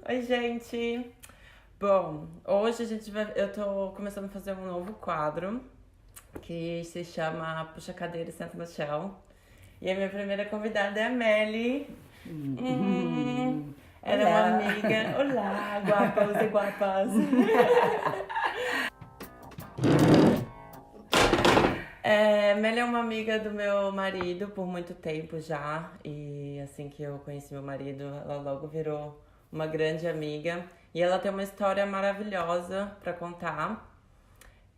Oi, gente! Bom, hoje eu tô começando a fazer um novo quadro que se chama Puxa, Cadeira, Senta no Chão. E a minha primeira convidada é a Melli. Ela é uma amiga. Olá, guapas e guapas! Melli é uma amiga do meu marido por muito tempo já. E assim que eu conheci meu marido, ela logo virou uma grande amiga. E ela tem uma história maravilhosa pra contar.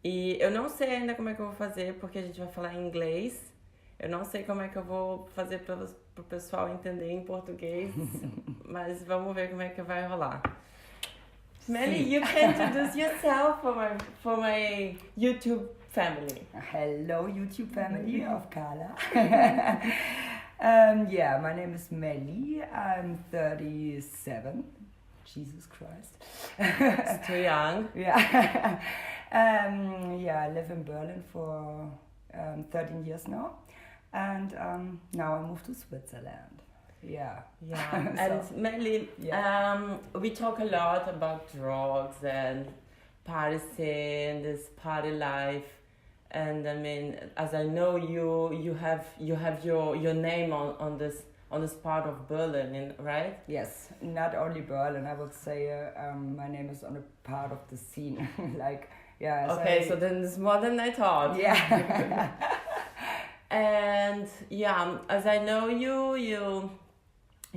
E eu não sei ainda como é que eu vou fazer, porque a gente vai falar em inglês. Eu não sei como é que eu vou fazer pro pessoal entender em português. Mas vamos ver como é que vai rolar. Melli, you can introduce yourself for my YouTube family. Hello, YouTube family of Carla. My name is Melli. I'm 37. Jesus Christ. It's too young. I live in Berlin for 13 years now. And now I moved to Switzerland. Yeah. And Melli, we talk a lot about drugs and party scene, this party life. And I mean, as I know you have your name on this part of Berlin, right? Yes, not only Berlin. I would say my name is on a part of the scene, So then it's more than I thought. Yeah. And as I know you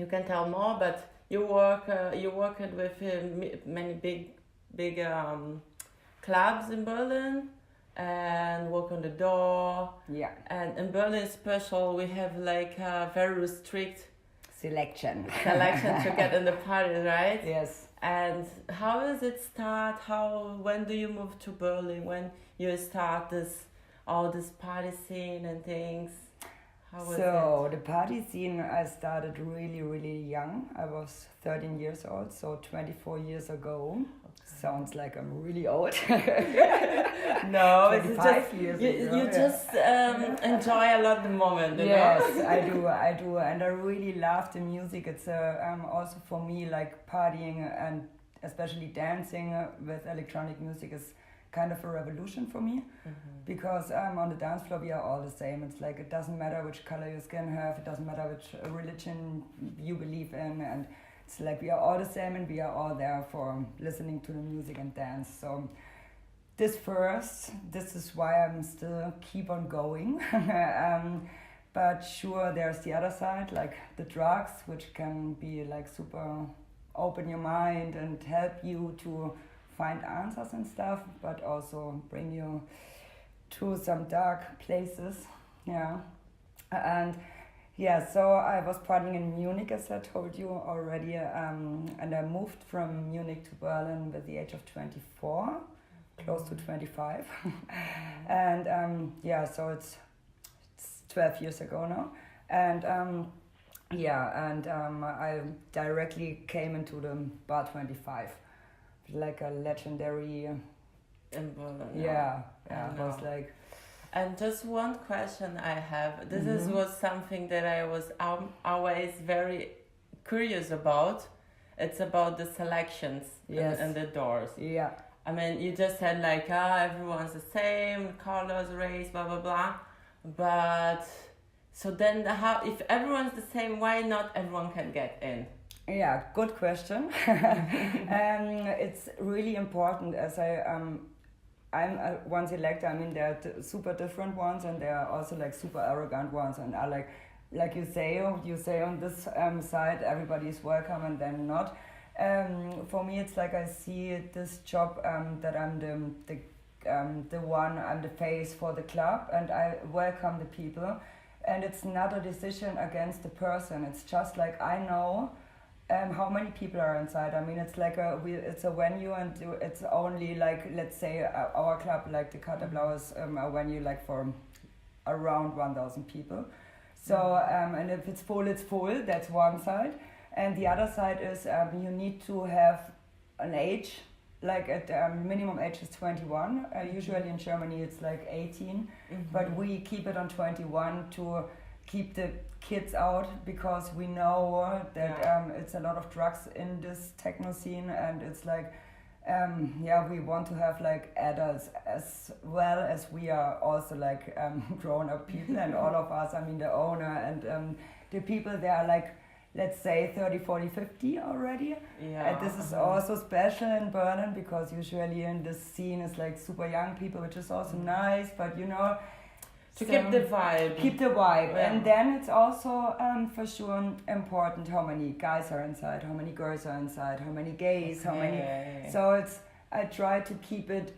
can tell more, but you worked with many big clubs in Berlin. And walk on the door. Yeah. And in Berlin special, we have like a very strict selection to get in the party, right? Yes. And how does it start? When do you move to Berlin? When you start all this party scene and things? How was it? The party scene, I started really, really young. I was 13 years old, so 24 years ago. Sounds like I'm really old. No, it's just years you just enjoy a lot the moment. Yes, know? I do, and I really love the music. It's also for me like partying and especially dancing with electronic music is kind of a revolution for me, because on the dance floor we are all the same. It's like it doesn't matter which color your skin have, it doesn't matter which religion you believe in, and it's like we are all the same and we are all there for listening to the music and dance. So this is why I'm still keep on going. But sure, there's the other side, like the drugs, which can be like super open your mind and help you to find answers and stuff, but also bring you to some dark places. So I was partying in Munich, as I told you already, and I moved from Munich to Berlin with the age of 24, close to 25. And so it's 12 years ago now. And I directly came into the Bar 25, like a legendary... In Berlin. It was like... And just one question I have. This was something that I was always very curious about. It's about the selections and the doors. Yeah. I mean, you just said like, everyone's the same, colors, race, blah, blah, blah. But, so then if everyone's the same, why not everyone can get in? Yeah, good question. It's really important as I'm once elected. I mean, there are super different ones, and there are also like super arrogant ones. And I like you say on this side, everybody is welcome, and then not. For me, it's like I see this job that I'm I'm the face for the club, and I welcome the people. And it's not a decision against the person. It's just like I know. How many people are inside? I mean, it's like it's a venue, and it's only like, let's say our club, like the Cadeira, is a venue like for around 1,000 people. So and if it's full, it's full. That's one side, and the other side is you need to have an age, like at minimum age is 21. Usually in Germany it's like 18, but we keep it on 21 to keep the kids out, because we know that it's a lot of drugs in this techno scene, and it's like we want to have like adults as well as we are also like grown-up people, and all of us, I mean the owner and the people, they are like, let's say 30, 40, 50 already. And this is also special in Berlin, because usually in this scene it's like super young people, which is also nice, but you know, to keep the vibe. Keep the vibe. Yeah. And then it's also for sure important how many guys are inside, how many girls are inside, how many gays, how many. So I try to keep it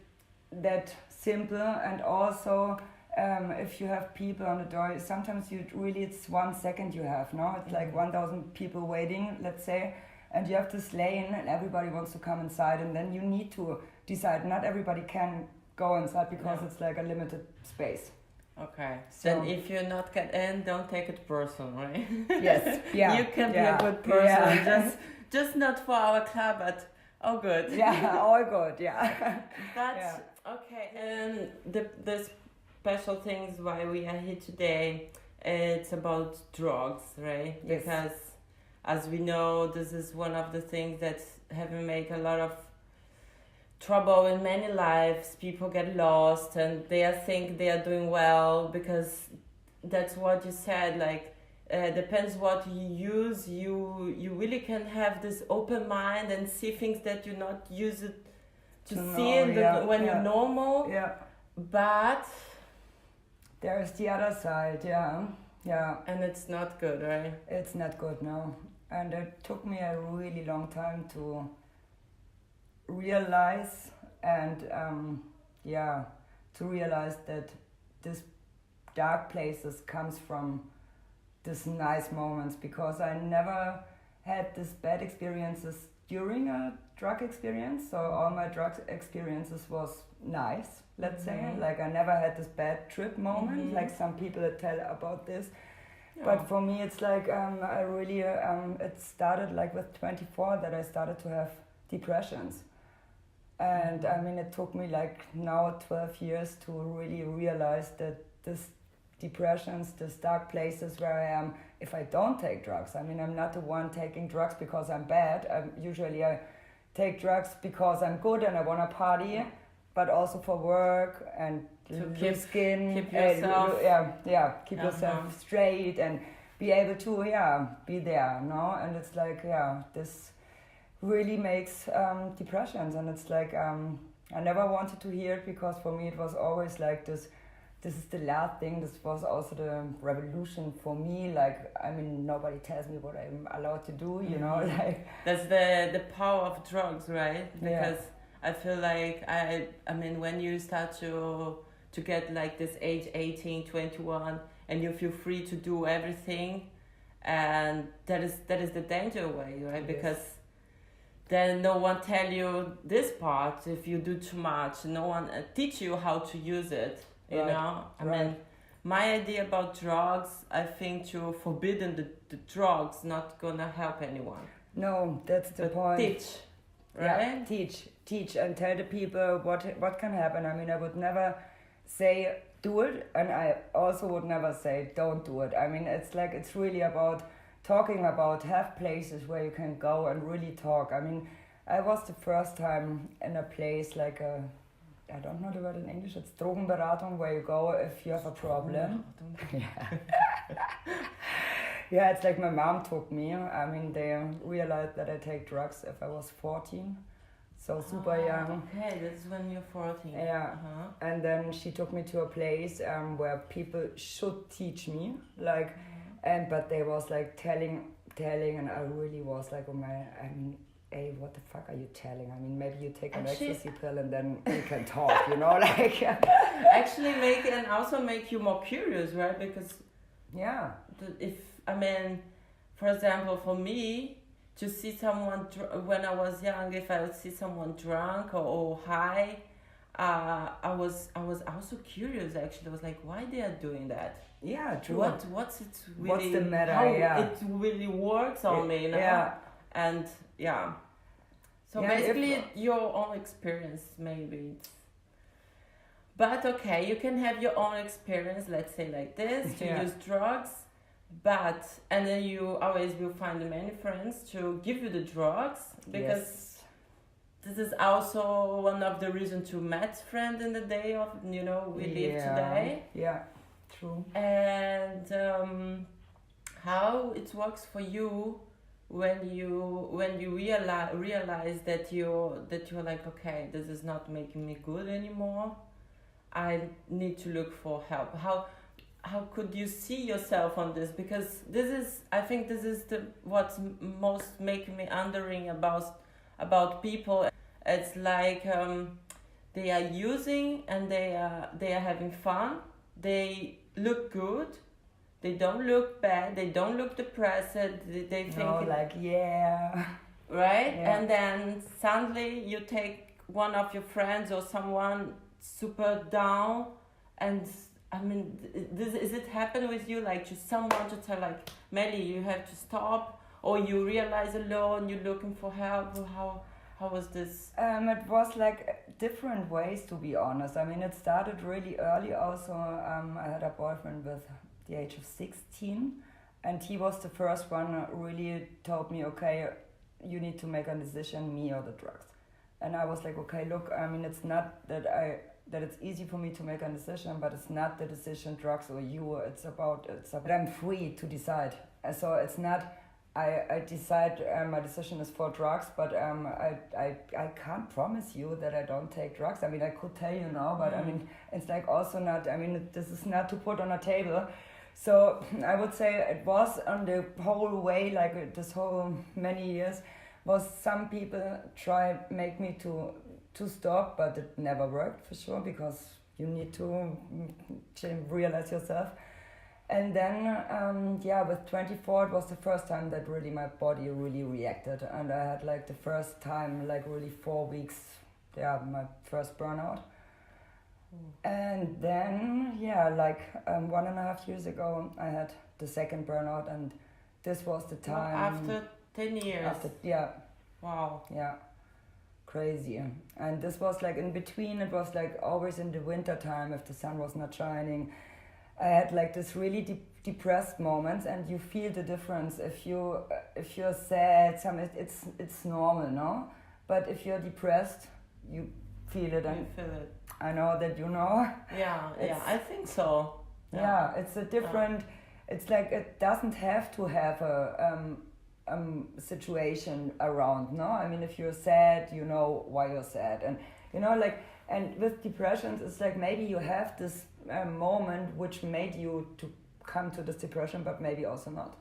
that simple, and also if you have people on the door, sometimes it's 1 second you have, no? It's like 1,000 people waiting, let's say, and you have this lane and everybody wants to come inside, and then you need to decide. Not everybody can go inside because it's like a limited space. Okay. So then if you're not get in, don't take it personal, right? Yes. Yeah. You can be a good person. Yeah. Just not for our club, but all good. Yeah, all good, yeah. That's okay. And the special things why we are here today, it's about drugs, right? Yes. Because as we know, this is one of the things that have make a lot of trouble in many lives. People get lost and they think they are doing well, because that's what you said, like depends what you use, you really can have this open mind and see things that you not use it to see when you're normal. But there's the other side, and it's not good, right? It's not good, no. And it took me a really long time to realize, and to realize that this dark places comes from this nice moments, because I never had this bad experiences during a drug experience. So all my drug experiences was nice, let's say. Like I never had this bad trip moment, like some people that tell about this. But for me, it's like I really it started like with 24 that I started to have depressions. And I mean, it took me like now 12 years to really realize that this depressions, this dark places where I am, if I don't take drugs, I mean, I'm not the one taking drugs because I'm bad. Usually I take drugs because I'm good and I want to party, but also for work and to keep yourself, keep yourself straight and be able to be there, no? And it's like this really makes depressions, and it's like I never wanted to hear it, because for me it was always like this is the last thing. This was also the revolution for me. Like, I mean, nobody tells me what I'm allowed to do, you know, like that's the power of drugs, right? Because I feel like I mean, when you start to get like this age 18, 21, and you feel free to do everything, and that is the danger way, right? Because then no one tell you this part. If you do too much, no one teach you how to use it, you know? I mean, my idea about drugs, I think to forbidden the drugs not gonna help anyone. No, that's the point. Teach, right? Yeah, teach and tell the people what can happen. I mean, I would never say do it, and I also would never say don't do it. I mean, it's like, it's really about talking about, have places where you can go and really talk. I mean, I was the first time in a place like I don't know the word in English, it's Drogenberatung, where you go if you have a problem. Yeah, it's like my mom took me. I mean, they realized that I take drugs if I was 14. So super young. Okay, that's when you're 14. Yeah, and then she took me to a place where people should teach me, like, but they was like telling, and I really was like, oh my, I mean, hey, what the fuck are you telling? I mean, maybe you take an ecstasy pill and then we can talk, you know, like. Actually make you more curious, right? Because if, I mean, for example, for me, to see someone, when I was young, if I would see someone drunk or high, I was also curious, actually. I was like, why they are doing that? Yeah, true. What's it really? What's the matter? How it really works on me, you know? Yeah. And so basically your own experience, maybe. But okay, you can have your own experience. Let's say like this to use drugs, and then you always will find many friends to give you the drugs, because this is also one of the reasons to meet friends in the day of, we live today. Yeah, true. And how it works for you when you realize that you're like, okay, this is not making me good anymore, I need to look for help. How could you see yourself on this? Because I think this is what's most making me wondering about people. It's like they are using and they are having fun. They look good. They don't look bad. They don't look depressed. They think right? Yeah. And then suddenly you take one of your friends or someone super down, and I mean, is it happen with you? Like, just someone to tell, like, Melli, you have to stop, or you realize alone you're looking for help? Or how was this? It was like different ways, to be honest. I mean, it started really early. Also, I had a boyfriend with the age of 16, and he was the first one who really told me, okay, you need to make a decision, me or the drugs. And I was like, okay, look, I mean, it's not that it's easy for me to make a decision, but it's not the decision, drugs or you. It's about I'm free to decide. So it's not I decide my decision is for drugs, but I can't promise you that I don't take drugs. I mean, I could tell you now, but I mean, it's like also not, I mean, this is not to put on a table. So I would say it was on the whole way, like this whole many years, was some people try make me to stop, but it never worked for sure, because you need to realize yourself. And then, with 24, it was the first time that really my body really reacted. And I had like the first time, like really 4 weeks, my first burnout. And then, 1.5 years ago, I had the second burnout, and this was the time. After 10 years? Wow. Yeah. Crazy. And this was like in between, it was like always in the winter time, if the sun was not shining. I had like this really depressed moments, and you feel the difference. If you're sad, it's normal, no? But if you're depressed, you feel it. You feel it. I know that you know. Yeah, I think so. Yeah, it's a different. It's like it doesn't have to have a situation around, no? I mean, if you're sad, you know why you're sad, and you know, like, and with depressions, it's like maybe you have this moment which made you to come to this depression, but maybe also not.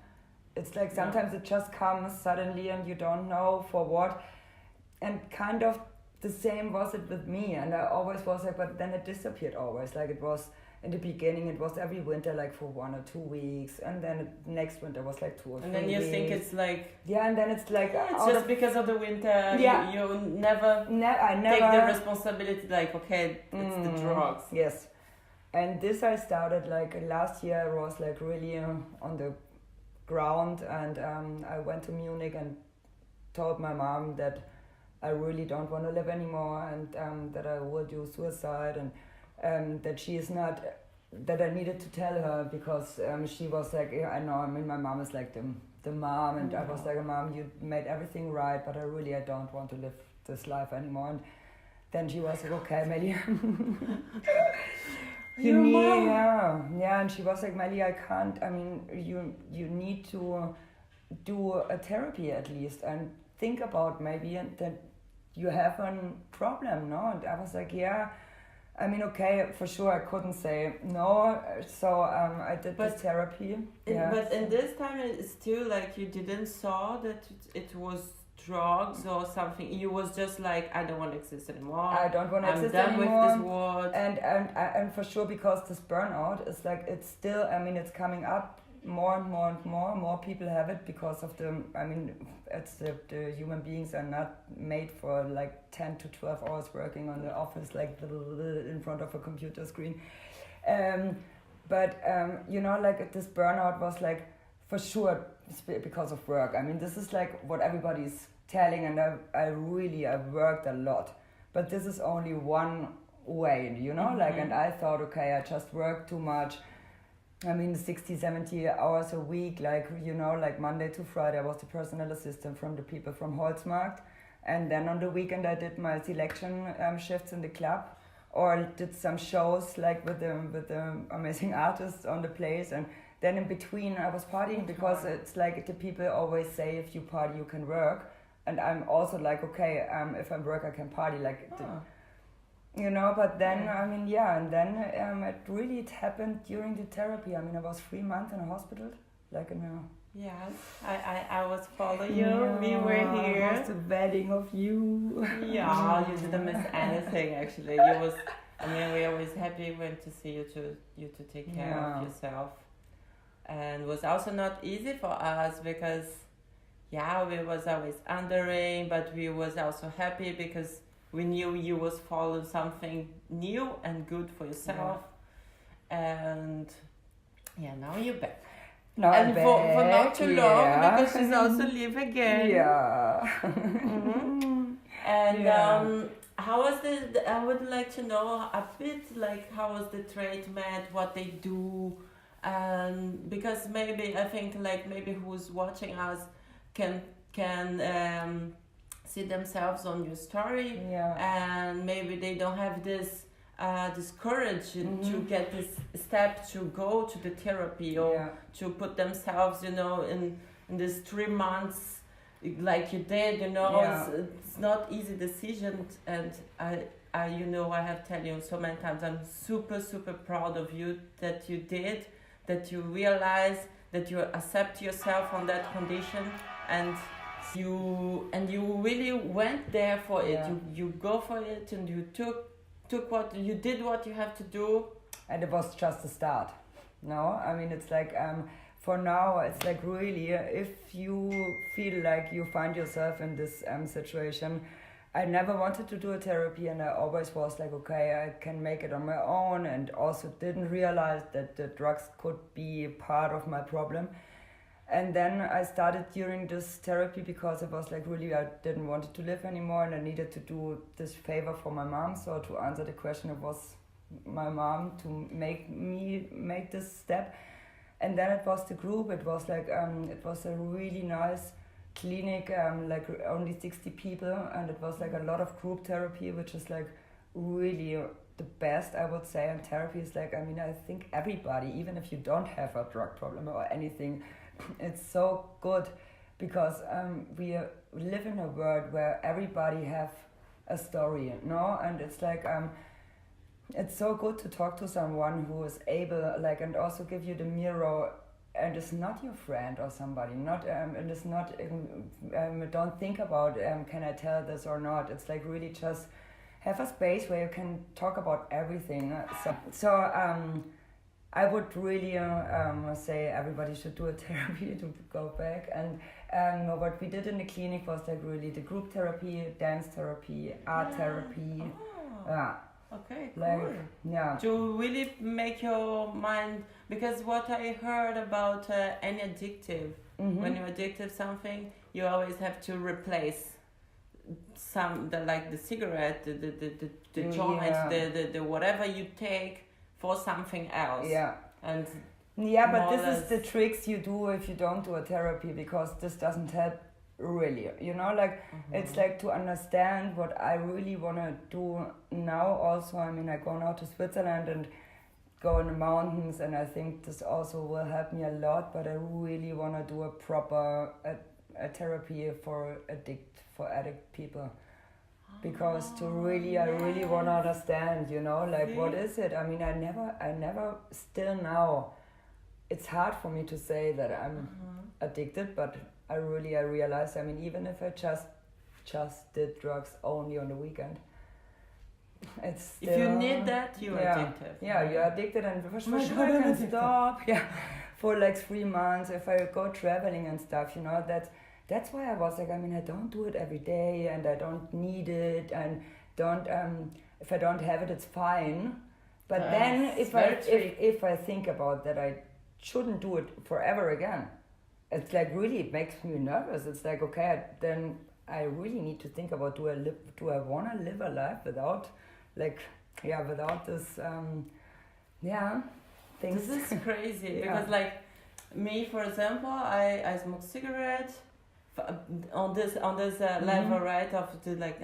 It's like sometimes it just comes suddenly and you don't know for what. And kind of the same was it with me, and I always was like, but then it disappeared always. Like it was in the beginning, it was every winter like for 1 or 2 weeks, and then next winter was like 2 or 3 weeks. And then you think it's like... Yeah, and then it's like... it's just because of the winter, you never take the responsibility, like, okay, it's the drugs. Yes. And this I started like last year. I was like really on the ground, and I went to Munich and told my mom that I really don't want to live anymore, and that I will do suicide, and that she is not, that I needed to tell her, because she was like, I know, I mean, my mom is like the mom, and I was like, Mom, you made everything right, but I don't want to live this life anymore. And then she was like, okay, Melli. And she was like, Melli, I can't, I mean, you need to do a therapy at least, and think about maybe that you have a problem, no? And I was like, I mean, okay, for sure I couldn't say no, so I did this therapy. But in this time, it's still like you didn't saw that it was drugs or something. You was just like, I don't want to exist anymore. I don't want to exist anymore. I'm done with this world. And for sure, because this burnout is like, it's still, I mean, it's coming up more and more and more. More people have it because of the, I mean, it's the human beings are not made for like 10 to 12 hours working on the office, like in front of a computer screen. You know, like this burnout was like, for sure, because of work. I mean, this is like what everybody's telling, and I've worked a lot, but this is only one way, you know, like, and I thought, okay, I just work too much, I mean, 60, 70 hours a week, like, you know, like Monday to Friday, I was the personal assistant from the people from Holzmarkt. And then on the weekend, I did my selection shifts in the club, or did some shows like with the amazing artists on the place. And then in between, I was partying, because it's like the people always say, if you party, you can work. And I'm also like, okay, if I work, I can party. Like, you know, but then, I mean, yeah, and then it happened during the therapy. I mean, I was 3 months in a hospital, like in a... Yes, I was following you. Yeah, we were here. It was the wedding of you. Yeah, you didn't miss anything actually. You was, I mean, we always happy when to see you to take care of yourself, and was also not easy for us because, yeah, we was always undering, but we was also happy because we knew you was following something new and good for yourself, and yeah, now you're back. Not and back, for not too long, because she's also leave again. Yeah. Mm-hmm. And how was the? I would like to know a bit, like, how was the treatment, what they do, because maybe I think, like, maybe who's watching us can see themselves on your story, and maybe they don't have this courage to get this step to go to the therapy, or to put themselves, you know, in this 3 months like you did, you know. It's not easy decision, and I you know, I have tell you so many times, I'm super proud of you, that you did, that you realize, that you accept yourself on that condition, and you really went there for it. You go for it, and you took what you did, what you have to do. And it was just a start. No, I mean, it's like, for now, it's like, really, if you feel like you find yourself in this situation, I never wanted to do a therapy, and I always was like, okay, I can make it on my own, and also didn't realize that the drugs could be part of my problem. And then I started during this therapy because it was like, really, I didn't want to live anymore, and I needed to do this favor for my mom. So to answer the question, it was my mom to make me make this step. And then it was the group. It was like, it was a really nice clinic, like only 60 people, and it was like a lot of group therapy, which is like really the best, I would say. And therapy is like, I mean, I think everybody, even if you don't have a drug problem or anything, it's so good, because we live in a world where everybody have a story, no? And it's like, it's so good to talk to someone who is able, like, and also give you the mirror, and it's not your friend or somebody, not and it's not, don't think about, can I tell this or not? It's like, really just have a space where you can talk about everything. So I would really say everybody should do a therapy to go back. And what we did in the clinic was like really the group therapy, dance therapy, art therapy. Okay, cool. Like, yeah. To really make your mind, because what I heard about any addictive, when you're addicted to something, you always have to replace like the cigarette, the joint, the whatever you take for something else. Yeah. And but this is the tricks you do if you don't do a therapy, because this doesn't help really, you know, like it's like to understand what I really want to do now. Also, I mean, I go now to Switzerland and go in the mountains, and I think this also will help me a lot, but I really want to do a proper a therapy for addict people, because I really want to understand, you know, like what is it? I mean, I never still now, it's hard for me to say that I'm addicted, but I realized, I mean, even if I just did drugs only on the weekend, it's still, if you need that, you're addicted. Yeah, you're addicted, and for sure I can stop. Yeah, for like 3 months, if I go traveling and stuff, you know, that's why I was like, I mean, I don't do it every day, and I don't need it, and don't if I don't have it, it's fine. But then if I think about that, I shouldn't do it forever again. It's like, really, it makes me nervous. It's like, okay, then I really need to think about, do I want to live a life without, like, without this, things. This is crazy Yeah. because like me, for example, I smoke cigarette on this level, right? Of the like,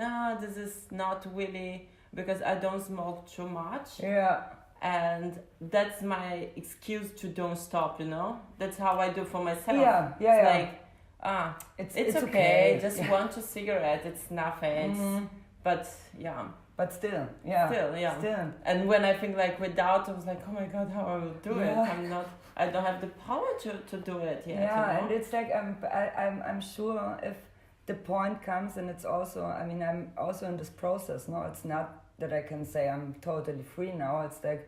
this is not really because I don't smoke too much. Yeah. And that's my excuse to don't stop, you know? That's how I do for myself. Yeah, It's yeah. like, it's okay. okay. Just Yeah. want a cigarette. It's nothing. But yeah. But still, yeah. Still, yeah. Still. And when I think like without, I was like, oh my God, how I will do it? I don't have the power to do it yet. Yeah, you know? and it's like I'm sure if the point comes, and it's also, I mean, I'm also in this process. No, it's not that I can say I'm totally free now. It's like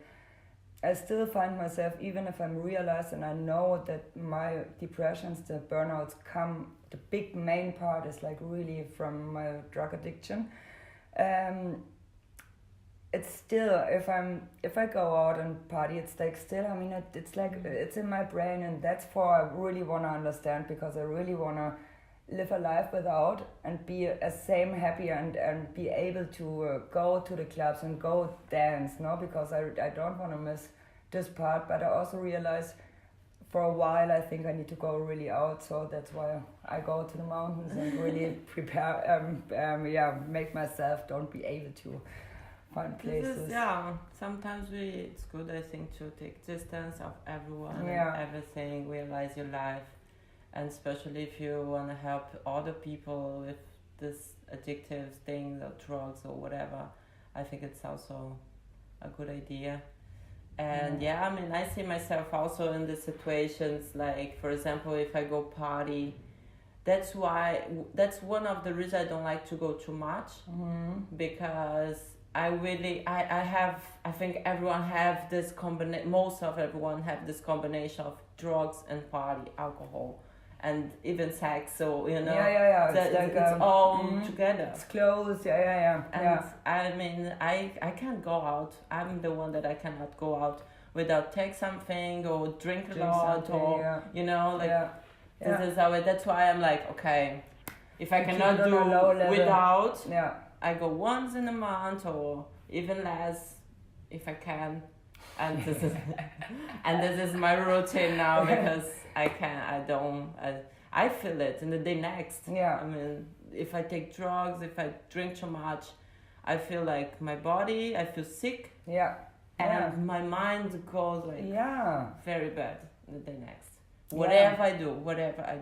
I still find myself, even if I'm realized and I know that my depressions, the burnouts come, the big main part is like really from my drug addiction. It's still, if I go out and party, it's like still, I mean, it's like it's in my brain, and that's for I really want to understand, because I really want to live a life without and be a same happy and be able to go to the clubs and go dance, no, because I don't want to miss this part. But I also realize for a while I think I need to go really out, so that's why I go to the mountains and really prepare, make myself don't be able to find places. Sometimes it's good, I think, to take distance of everyone and everything, realize your life. And especially if you want to help other people with this addictive things or drugs or whatever, I think it's also a good idea. And I mean, I see myself also in the situations, like, for example, if I go party, that's one of the reasons I don't like to go too much, because I think everyone have this most of everyone have this combination of drugs and party, alcohol, and even sex, so you know, it's all together. It's close, And I mean, I can't go out. I'm the one that I cannot go out without take something or drink a lot, or you know, like this is how it. That's why I'm like, okay, if I cannot do without, I go once in a month or even less if I can. And this is my routine now, because I feel it in the day next. I mean, if I take drugs, if I drink too much, I feel like my body, I feel sick. And my mind goes like very bad in the day next. Whatever I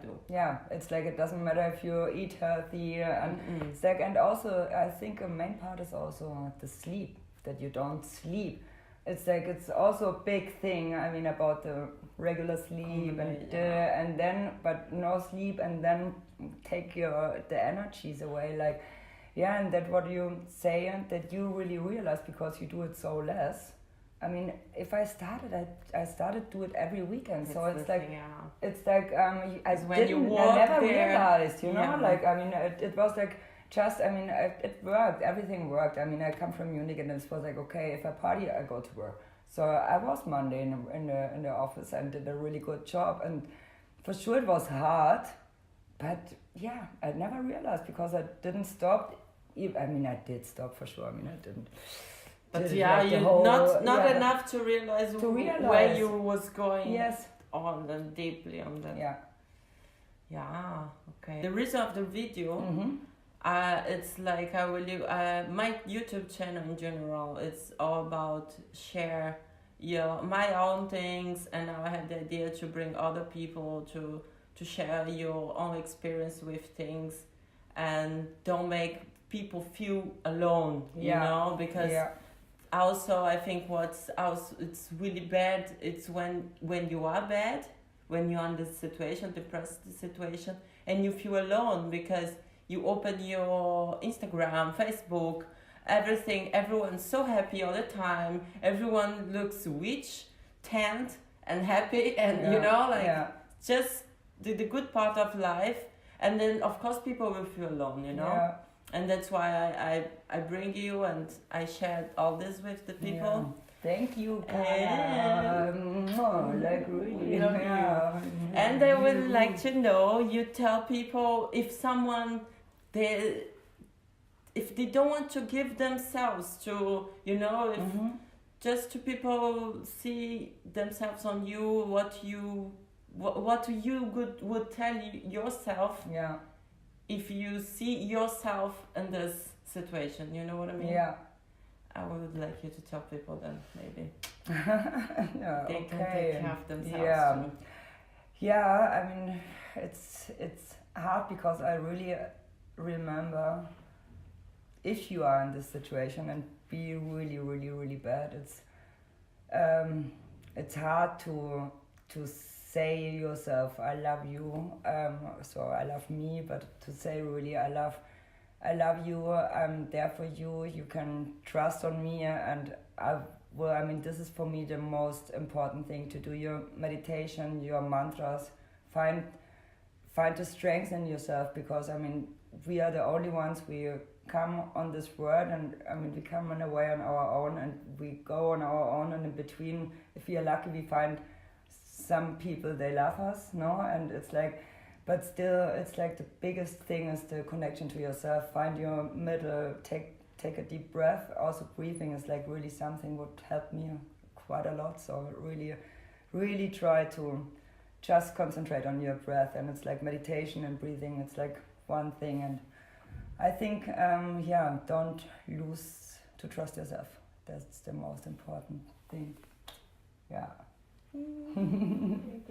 do. Yeah, it's like it doesn't matter if you eat healthy, and it's like, and also I think a main part is also the sleep, that you don't sleep. It's like it's also a big thing. I mean, about the regular sleep and then but no sleep, and then take the energies away. Like, and that what you say, and that you really realize because you do it so less. I mean, if I started, I started to do it every weekend. So it's like I never realized, you know, like, I mean, it was like just, I mean, it worked, everything worked. I mean, I come from Munich, and it was like, okay, if I party, I go to work. So I was Monday in the office and did a really good job, and for sure it was hard, but I never realized because I didn't stop. I mean, I did stop for sure. I mean, I didn't. But not enough to realize where you was going on and deeply on that. Okay. The reason of the video, it's like my YouTube channel in general, it's all about share my own things, and now I have the idea to bring other people to share your own experience with things, and don't make people feel alone, you know, because also I think it's really bad, it's when you are bad, when you're in this situation, depressed situation, and you feel alone because you open your Instagram, Facebook, everything, everyone's so happy all the time, everyone looks rich, tanned and happy, and you know, like just the good part of life, and then of course people will feel alone, you know. And that's why I bring you and I shared all this with the people. Thank you. Like really. And I would like to know, you tell people if someone, if they don't want to give themselves to, you know, just to people see themselves on you, what you would tell yourself if you see yourself in this situation, you know what I mean? Yeah. I would like you to tell people then, maybe. They can take care of themselves too. Yeah, I mean, it's hard because I really remember if you are in this situation and be really, really, really bad, it's hard to say yourself, I love you, so I love me, but to say really, I love you, I'm there for you, you can trust on me, and I mean, this is for me the most important thing, to do your meditation, your mantras, find the strength in yourself, because I mean, we are the only ones, we come on this world, and I mean, we come in a way on our own, and we go on our own, and in between, if we are lucky, we find some people, they love us, no, and it's like, but still, it's like the biggest thing is the connection to yourself. Find your middle, take a deep breath. Also, breathing is like really something would help me quite a lot. So really, really try to just concentrate on your breath. And it's like meditation and breathing. It's like one thing. And I think, don't lose to trust yourself. That's the most important thing. Yeah. Thank